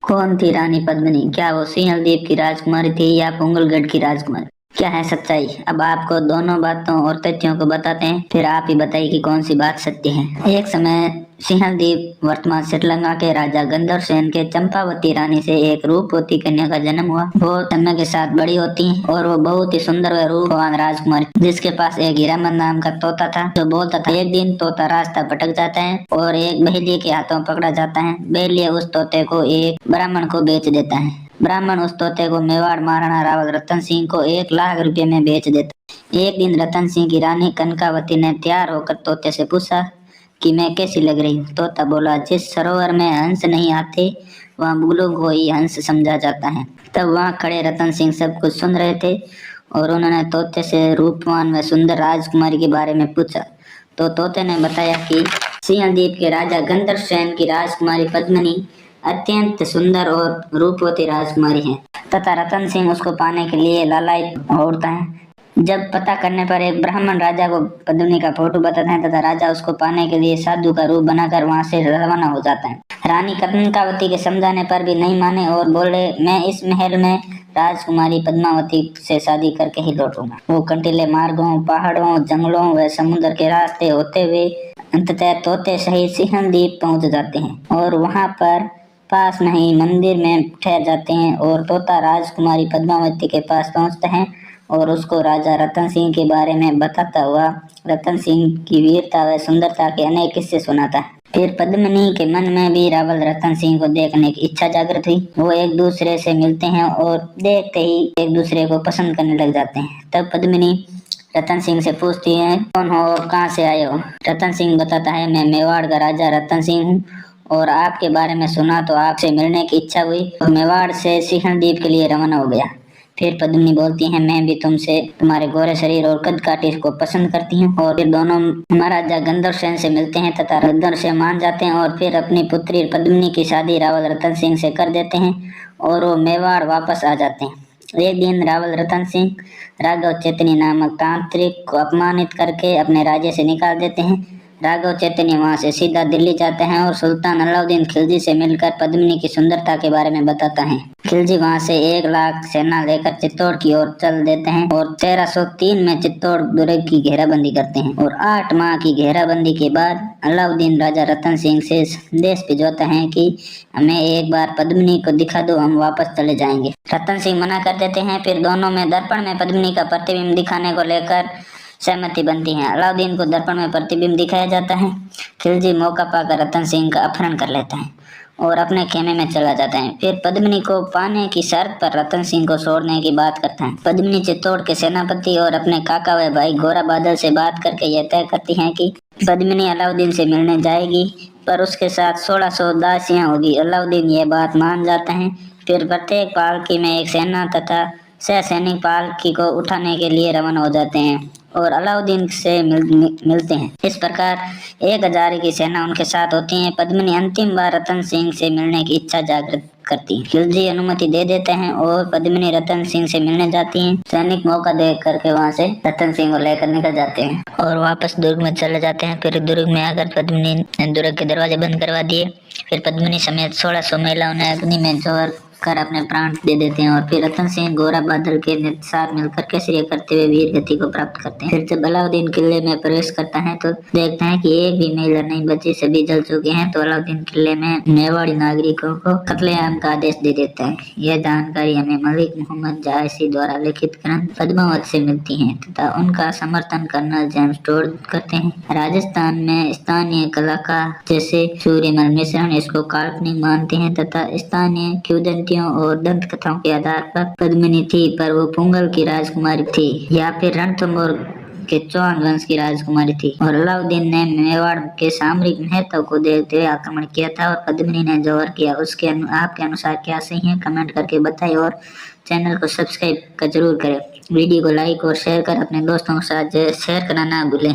कौन थी रानी पद्मिनी? क्या वो सिंहल द्वीप की राजकुमारी थी या पुंगलगढ़ की राजकुमारी? क्या है सच्चाई? अब आपको दोनों बातों और तथ्यों को बताते हैं, फिर आप ही बताइए कि कौन सी बात सत्य है। एक समय सिंहल द्वीप वर्तमान श्रीलंका के राजा गंधर्व सेन के चंपावती रानी से एक रूपवती कन्या का जन्म हुआ। वो समय के साथ बड़ी होती है और वो बहुत ही सुंदर व रूपवान राजकुमारी, जिसके पास एक हीरामन नाम का तोता था जो बोलता था। एक दिन तोता रास्ता भटक जाता है और एक बहेलिये के हाथों पकड़ा जाता है। बहेलिया उस तोते को एक ब्राह्मण को बेच देता है। ब्राह्मण उस तोते को मेवाड़ महाराणा रावल रतन सिंह को 1 लाख रुपए में बेच देता। एक दिन रतन सिंह की रानी कनकावती ने तैयार होकर तोते से पूछा कि मैं कैसी लग रही हूँ। तोता बोला, जिस सरोवर में हंस नहीं आते वहाँ बुलबुल को ही हंस समझा जाता है। तब वहाँ खड़े रतन सिंह सब कुछ सुन रहे थे और उन्होंने तोते से रूपवान व सुंदर राजकुमारी के बारे में पूछा। तो तोते ने बताया कि सिंहल द्वीप के राजा गंधर्व सेन की राजकुमारी पद्मिनी अत्यंत सुंदर और रूपवती राजकुमारी है तथा रतन सिंह उसको पाने के लिए लालायित होता है। जब पता करने पर एक ब्राह्मण राजा को पद्मिनी का फोटो बताते हैं तथा राजा उसको पाने के लिए साधु का रूप बनाकर वहां से रवाना हो जाता है। रानी कनकावती के समझाने पर भी नहीं माने और बोले, मैं इस महल में राजकुमारी पद्मावती से शादी करके ही लौटूंगा। वो कंटीले मार्गों, पहाड़ों, जंगलों व समुद्र के रास्ते होते हुए अंततः तोते सहित सिंहल द्वीप पहुंच जाते हैं और वहां पर पास में ही मंदिर में ठहर जाते हैं और तोता राजकुमारी पद्मावती के पास पहुंचता है और उसको राजा रतन सिंह के बारे में बताता हुआ रतन सिंह की वीरता व सुंदरता के अनेक किस्से सुनाता है। फिर पद्मिनी के मन में भी रावल रतन सिंह को देखने की इच्छा जागृत हुई। वो एक दूसरे से मिलते हैं और देखते ही एक दूसरे को पसंद करने लग जाते हैं। तब पद्मिनी रतन सिंह से पूछती है, कौन हो और कहाँ से आए हो? रतन सिंह बताता है, मैं मेवाड़ का राजा रतन सिंह हूँ और आपके बारे में सुना तो आपसे मिलने की इच्छा हुई और मेवाड़ से सिंहल द्वीप के लिए रवाना हो गया। फिर पद्मिनी बोलती है, मैं भी तुमसे तुम्हारे गोरे शरीर और कद काठी को पसंद करती हूँ। और फिर दोनों महाराजा गंधर्व सेन से मिलते हैं तथा गंधर्व से मान जाते हैं और फिर अपनी पुत्री पद्मिनी की शादी रावल रतन सिंह से कर देते हैं और वो मेवाड़ वापस आ जाते हैं। एक दिन रावल रतन सिंह राघव चेतनी नामक तांत्रिक को अपमानित करके अपने राज्य से निकाल देते हैं। राघव चैतन्य वहां से सीधा दिल्ली जाते हैं और सुल्तान अलाउद्दीन खिलजी से मिलकर पद्मिनी की सुंदरता के बारे में बताता है। खिलजी वहां से 1 लाख सेना लेकर चित्तौड़ की ओर चल देते हैं और 1303 में चित्तौड़ दुर्ग की घेराबंदी करते हैं और 8 माह की घेराबंदी के बाद अलाउद्दीन राजा रतन सिंह से संदेश भिजवाता है कि हमें एक बार पद्मिनी को दिखा दो, हम वापस चले जाएंगे। रतन सिंह मना कर देते हैं। फिर दोनों में दर्पण में पद्मिनी का प्रतिबिंब दिखाने को लेकर सहमति बनती है। अलाउद्दीन को दर्पण में प्रतिबिंब दिखाया जाता है। खिलजी मौका पाकर रतन सिंह का अपहरण कर लेता है और अपने खेमे में चला जाता है। फिर पद्मिनी को पाने की शर्त पर रतन सिंह को छोड़ने की बात करता है। पद्मिनी चित्तौड़ के सेनापति और अपने काका व भाई गोरा बादल से बात करके यह तय करती हैं कि पद्मिनी अलाउद्दीन से मिलने जाएगी पर उसके साथ 1600 दासियां होगी। अलाउद्दीन यह बात मान जाता है। फिर प्रत्येक पालकी में एक सेना तथा सैनिक पालकी को उठाने के लिए रवाना हो जाते हैं और अलाउद्दीन से मिलते हैं। इस प्रकार 1000 की सेना उनके साथ होती है। पद्मिनी अंतिम बार रतन सिंह से मिलने की इच्छा जागृत करती है। खिलजी अनुमति दे देते हैं और पद्मिनी रतन सिंह से मिलने जाती हैं। सैनिक मौका देख करके वहां से रतन सिंह को लेकर निकल जाते हैं और वापस दुर्ग में चले जाते हैं। फिर दुर्ग में आकर पद्मिनी ने दुर्ग के दरवाजे बंद करवा दिए। फिर पद्मिनी समेत 1600 महिलाओं ने अग्नि में जोर कर अपने प्राण दे देते हैं और फिर रतन सिंह गोरा बादल के साथ मिलकर केसरिया करते हुए वीर गति को प्राप्त करते हैं। फिर जब अलाउद्दीन किले में प्रवेश करता है तो देखता है कि एक भी महिला नहीं बची, सभी जल चुके हैं। तो अलाउद्दीन किले में मेवाड़ी नागरिकों को कत्लेआम का आदेश दे देता है। यह जानकारी हमें मलिक मोहम्मद जायसी द्वारा लिखित ग्रंथ पद्मावत से मिलती है तथा उनका समर्थन कर्नल जेम्स टोड करते हैं। राजस्थान में स्थानीय कलाकार जैसे सूर्यमल मिश्रण इसको काल्पनिक मानते हैं तथा स्थानीय किंवदंतियों और दंत कथाओं के आधार पर पद्मिनी थी पर वो पुंगल की राजकुमारी थी या फिर रणथंभौर के चौहान वंश की राजकुमारी थी और अलाउद्दीन ने मेवाड़ के सामरिक महत्व को देखते हुए आक्रमण किया था और पद्मिनी ने जौहर किया। उसके आपके अनुसार क्या सही है? कमेंट करके बताएं और चैनल को सब्सक्राइब जरूर करें। वीडियो को लाइक और शेयर कर अपने दोस्तों के साथ शेयर करना ना भूलें।